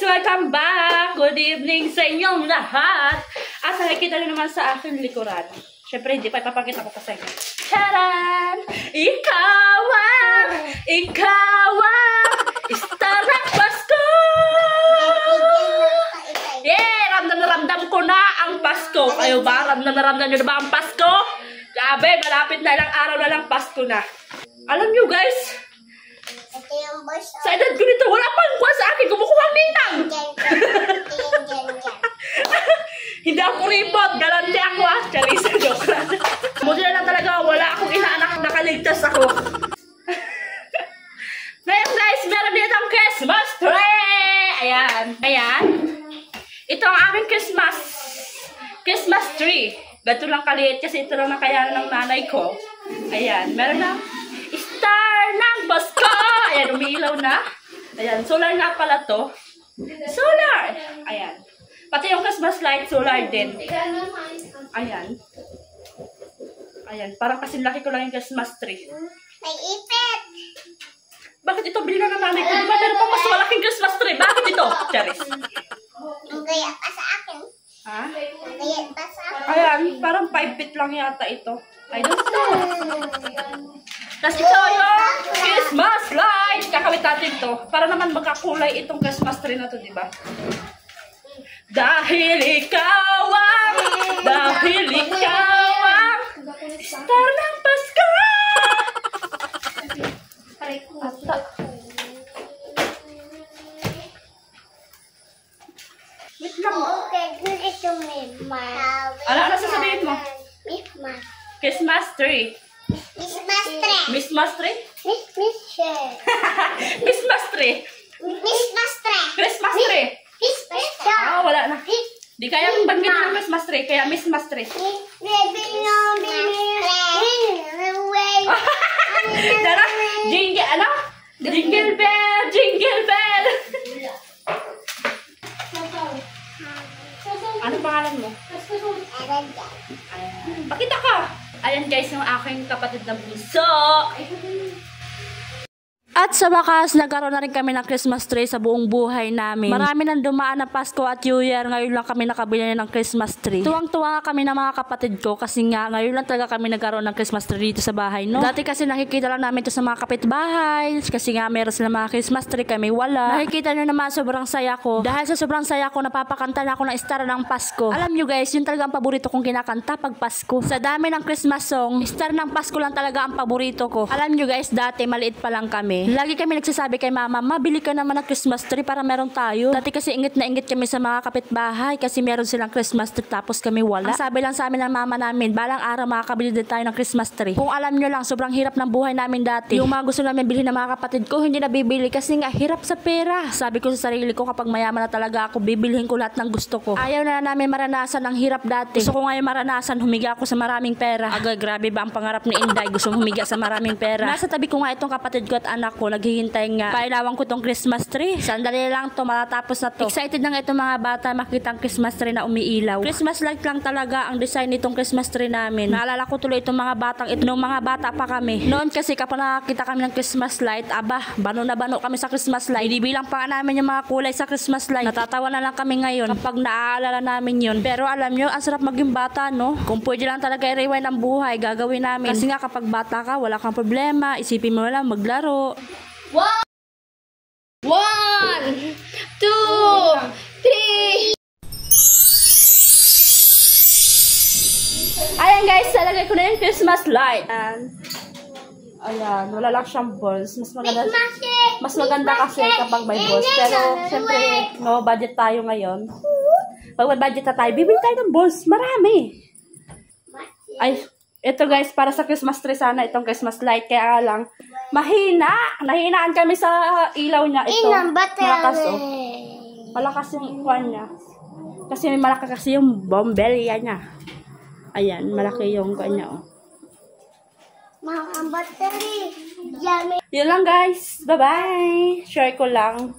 Welcome back! Good evening sa inyong lahat! At nakikita nyo naman sa aking likuran. Siyempre, hindi pa ipapakita ko pa sa inyo. Charan! Ikaw star ng Pasko! Yeah! Ramdam na ramdam ko na ang Pasko. Kayo ba? Ramdam na ramdam nyo na ba ang Pasko? Grabe, malapit na ilang araw na lang Pasko na. Alam nyo guys, sa edad ko nito, wala pang kuha sa akin. Kumukuha ang ninang. Hindi ako ripot. Galante ako ah. Charisa, joke lang. Buti na lang talaga. Wala akong inaanak. Nakaligtas ako. Ngayon guys, meron dito ang Christmas tree. Ayan. Ayan. Ito ang aming Christmas tree. Gato lang kaliit kasi ito lang nakayanan ng nanay ko. Ayan. Meron na star ng Pasko. Ayan, umiilaw na. Ayan, solar nga pala to. Solar! Ayan. Pati yung Christmas light, solar din. Ayan. Ayan, parang kasing laki ko lang yung Christmas tree. May ipit! Bakit ito? Bili na ng nanay ko. Di ba meron pa mas malaking Christmas tree? Bakit ito? Charis. Gaya pa sa akin. Ha? Gaya pa sa akin. Ayan, parang 5 feet lang yata ito. I don't know. Tapos ito yung Christmas light. Kakawit natin ito. Para naman magkakulay itong Christmas tree na to, di ba? Dahil ikaw ang star ng Pasko. Wait lang. Okay, good ito, Mima. Ano sasabihin mo? Mima. Christmas tree. Christmas tree. Christmas tree? Christmas tree. Christmas tree. Christmas tree. Christmas tree. Christmas tree. Ah, wala na. Di kaya banggitin ng Christmas tree, kaya Christmas tree. Tara, jingle, ano? Jingle bell, jingle bell. Ano pangalan mo? Ayan. Pakita ka. Ayan guys, yung aking kapatid na bunso. At sa wakas, nagkaroon na rin kami ng Christmas tree sa buong buhay namin. Marami nang dumaan na Pasko at New Year. Ngayon lang kami nakabili ng Christmas tree. Tuwang-tuwa kami ng mga kapatid ko kasi nga ngayon lang talaga kami nagkaroon ng Christmas tree dito sa bahay, no? Dati kasi nakikita lang namin ito sa mga kapitbahay. Kasi nga meron sila mga Christmas tree, kami wala. Nakikita nyo naman, sobrang saya ko. Dahil sa sobrang saya ko, napapakanta na ako ng Star ng Pasko. Alam nyo guys, yun talaga ang paborito kong kinakanta pag Pasko. Sa dami ng Christmas song, Star ng Pasko lang talaga ang paborito ko. Alam nyo guys, dati maliit pa lang kami. Lagi kami nagsasabi kay mama, mabili ka naman ng Christmas tree para meron tayo. Dati kasi ingit na ingit kami sa mga kapitbahay kasi meron silang Christmas tree tapos kami wala. Ang sabi lang sa amin ng mama namin, balang araw makakabili din tayo ng Christmas tree. Kung alam nyo lang, sobrang hirap ng buhay namin dati. Yung mga gusto namin bilhin ng mga kapatid ko, hindi nabibili kasi nga hirap sa pera. Sabi ko sa sarili ko, kapag mayaman na talaga ako, bibilhin ko lahat ng gusto ko. Ayaw na namin maranasan ng hirap dati. Gusto ko ngayon maranasan, humiga ako sa maraming pera. Agay, grabe ba ang pangarap ni Inday? Gusto humiga sa maraming pera. Nasa tabi ko nga itong kapatid ko at anak ko, naghihintay nga. Pailawan ko tong Christmas tree. Sandali lang to, matatapos na to. Excited na nga itong mga bata makita ang Christmas tree na umiilaw. Christmas light lang talaga ang design nitong Christmas tree namin. Naalala ko tuloy itong mga batang ito nung mga bata pa kami. Noon kasi kapag nakakita kami ng Christmas light, aba, bano na bano kami sa Christmas light. Binibilang pa namin yung mga kulay sa Christmas light. Natatawa na lang kami ngayon kapag naaalala namin yun. Pero alam nyo, ang sarap maging bata, no? Kung pwede lang talaga i-rewind ang buhay, gagawin namin. Kasi nga kapag bata ka, wala kang problema. Isipin mo lang maglaro. 1, 2, 3. Ayan guys, talagay ko na yung Christmas light. Ayan, wala lang siyang balls. Mas maganda kasi kapag may balls. Pero syempre, no budget tayo ngayon. Pag may budget na tayo, bibili tayo ng balls. Marami. Ay, ito guys, para sa Christmas tree sana itong Christmas light. Kaya lang, mahina. Nahinaan kami sa ilaw niya. Ito, malakas oh. Malakas yung ikuan niya. Kasi may malaki kasi yung bombelia niya. Ayan, malaki yung ikuan niya oh. Mga battery. Yun lang guys. Bye-bye. Share ko lang.